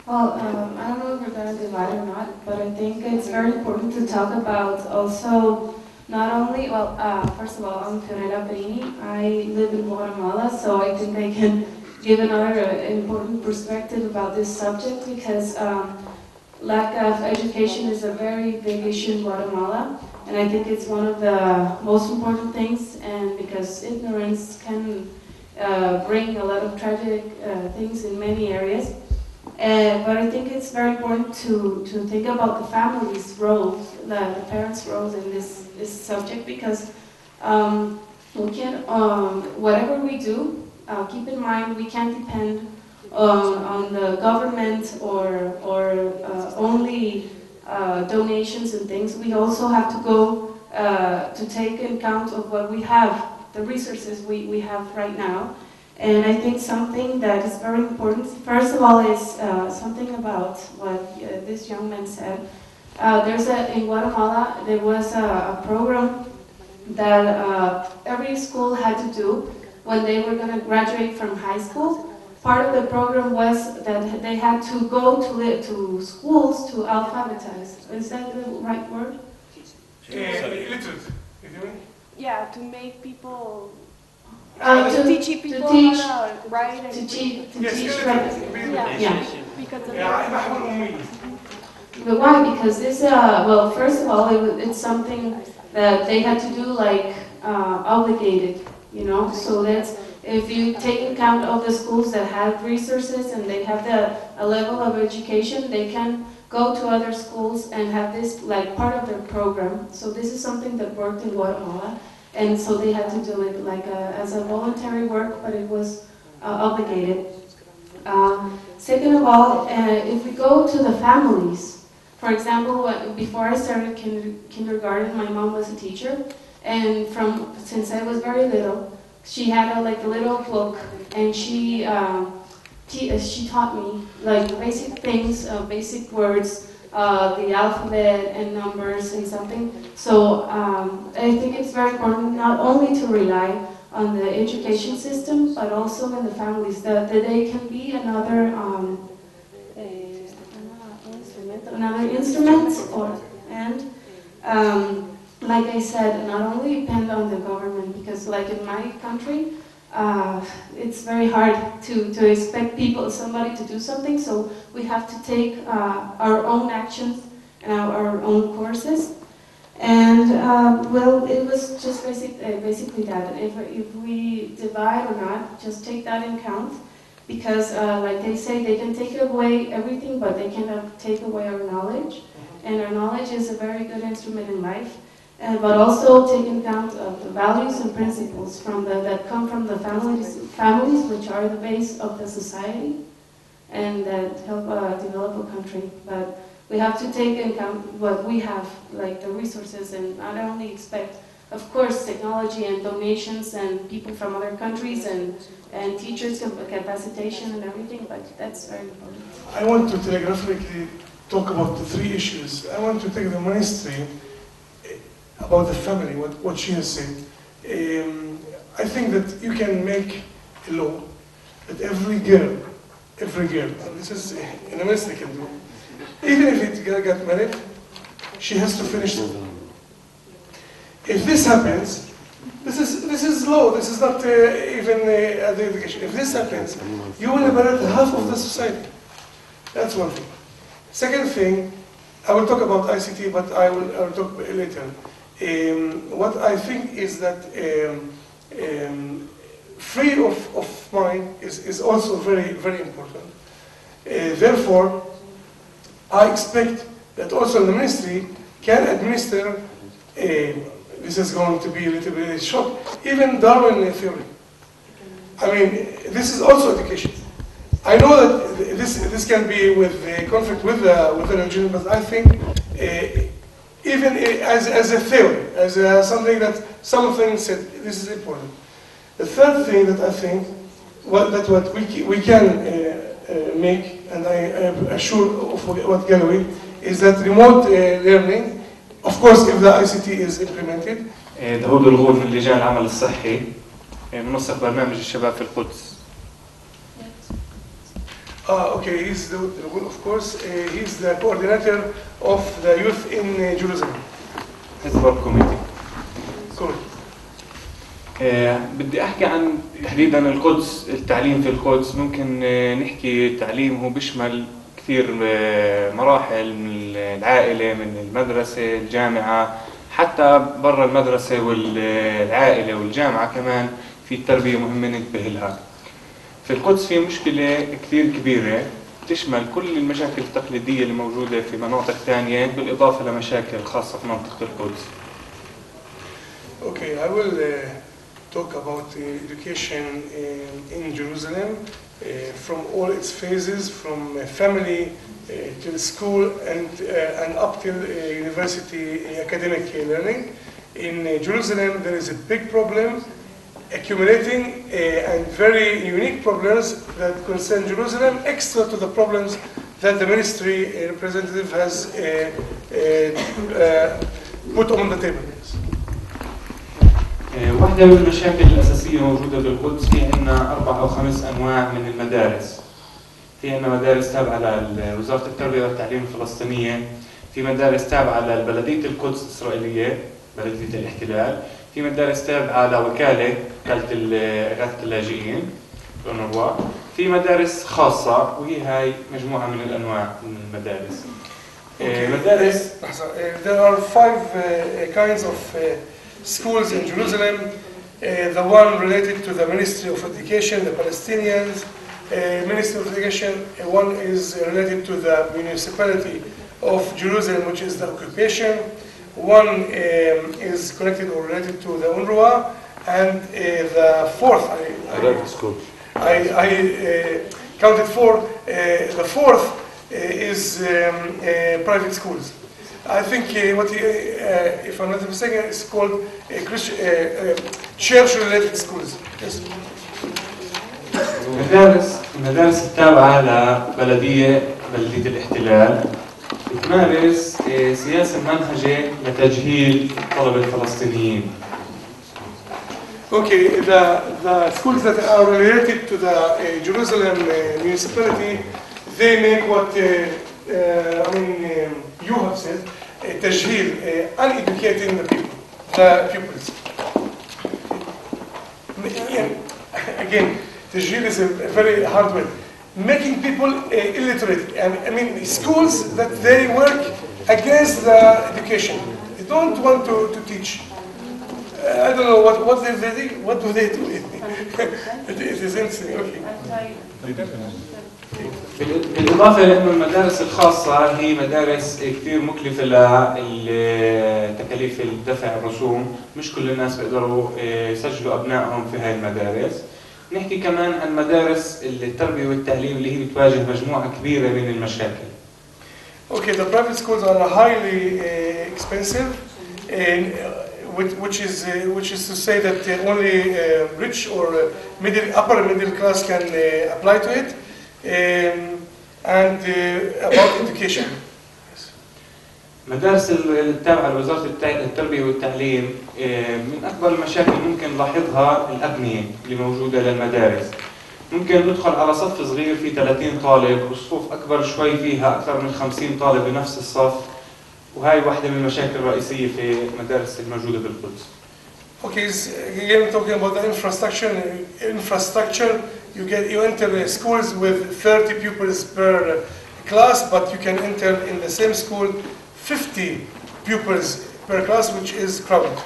Well, I don't know if we're going to divide or not, but I think it's very important to talk about also not only, well, first of all, I'm Fiorella Perini. I live in Guatemala, so I think I can give another important perspective about this subject because lack of education is a very big issue in Guatemala, and I think it's one of the most important things, and because ignorance can bring a lot of tragic things in many areas. But I think it's very important to think about the family's roles, the parents' roles in this subject, because we can, whatever we do, keep in mind we can't depend on the government or only donations and things. We also have to go to take account of what we have, the resources we have right now. And I think something that is very important, first of all, is something about what this young man said. In Guatemala, there was a program that every school had to do when they were going to graduate from high school. Part of the program was that they had to go to schools to alphabetize. Is that the right word? Illiterate. Yeah, to make people to teach people how to write and to teach yeah. Because of But why? Because this, well, first of all, it's something that they had to do like obligated, you know. So that's, if you take account of the schools that have resources and they have a level of education, they can go to other schools and have this like part of their program. So this is something that worked in Guatemala. And so they had to do it like as a voluntary work, but it was obligated. Second of all, if we go to the families, for example, before I started kindergarten, my mom was a teacher, and since I was very little, she had like a little book, and she taught me like basic things, basic words, the alphabet and numbers and something. So I think it's very important not only to rely on the education system, but also in the families, that they can be another instrument, like I said, not only depend on the government, because like in my country, it's very hard to expect somebody to do something, so we have to take our own actions and our own courses. And well, it was just basically that. If we divide or not, just take that in count, because like they say, they can take away everything, but they cannot take away our knowledge. And our knowledge is a very good instrument in life. But also take account of the values and principles that come from the families, which are the base of the society, and that help develop a country. But we have to take into account what we have, like the resources, and not only expect, of course, technology and donations and people from other countries and teachers capacitation and everything, but that's very important. I want to telegraphically talk about the three issues. I want to take the ministry about the family, what she has said. I think that you can make a law that every girl, and this is an ministry can do, even if it got married, she has to finish it. If this happens, this is law, this is not even the education. If this happens, you will liberate half of the society. That's one thing. Second thing, I will talk about ICT, but I will talk later. What I think is that freedom of mind is also very, very important. Therefore, I expect that also the ministry can administer, this is going to be a little bit shock, even Darwin theory. I mean, this is also education. I know that this can be with conflict with the religion, but I think even as a theory, as something that something said, this is important. The third thing that I think, what we can make, and I am assured of what Galloway, is that remote learning, of course, if the ICT is implemented. داود الغول من لجان العمل الصحي منسق برنامج الشباب في القدس. Okay, of course, he's the coordinator of the youth in Jerusalem. حزب الكوميتي. Cool. بدي احكي عن تحديدا القدس، التعليم في القدس. ممكن نحكي التعليم هو بيشمل كثير مراحل، من العائلة، من المدرسة، الجامعة، حتى برا المدرسة والعائلة والجامعة كمان في تربية مهمة ننتبه لها. في القدس في مشكلة كثير كبيرة تشمل كل المشاكل التقليدية اللي موجودة في مناطق ثانية، بالإضافة لمشاكل خاصة في منطقة القدس. Okay, I will talk about education in Jerusalem from all its phases, from family to school and up till university academic learning. In Jerusalem, there is a big problem, accumulating and very unique problems that concern Jerusalem, extra to the problems that the ministry representative has put on the table. واحدة من المشاكل الأساسية موجودة بالقدس، في عندنا 4 أو 5 أنواع من المدارس. في عندنا مدارس تابعة لوزارة التربية والتعليم الفلسطينية، في مدارس تابعة لبلدية القدس الإسرائيلية، بلدية الاحتلال، في مدارس تابعة لوكالة إغاثة اللاجئين الأونروا، في مدارس خاصة، وهي هاي مجموعة من الأنواع من المدارس. مدارس There are 5 kinds of schools in Jerusalem. The one related to the Ministry of Education, the Palestinians, Ministry of Education. One is related to the municipality of Jerusalem, which is the occupation. One is connected or related to the UNRWA, and the fourth, I counted 4. The fourth is private schools. I think if I'm not mistaken, it's called church-related schools. Yes. المدارس التابعة لبلدية الاحتلال بتمارس سياسة منهجة لتجهيل الطلبة الفلسطينيين. Okay, the schools that are related to the Jerusalem municipality, they make what you have said, تجهيل, uneducating the pupils. Again, تجهيل is a very hard word. Making people illiterate. I mean, schools that they work against the education. They don't want to teach. I don't know what do they do. It is interesting. Okay. بالإضافة لأنه المدارس الخاصة هي مدارس كثير مكلفة لتكاليف الدفع الرسوم، مش كل الناس بيقدروا يسجلوا أبنائهم في هاي المدارس. نحكي كمان عن مدارس التربية والتعليم اللي هي بتواجه مجموعة كبيرة من المشاكل. Okay, the private schools are highly expensive, which is to say that only rich or upper middle class can apply to it. And about education. مدارس التابعة لوزارة التربية والتعليم، من أكبر المشاكل ممكن نلاحظها الأبنية اللي موجودة للمدارس. ممكن ندخل على صف صغير فيه 30 طالب، وصفوف أكبر شوي فيها أكثر من 50 طالب بنفس الصف، وهي واحدة من المشاكل الرئيسية في المدارس الموجودة بالقدس. Okay, again talking about the infrastructure. You enter schools with 30 pupils per class, but you can enter in the same school 50 pupils per class, which is crowded.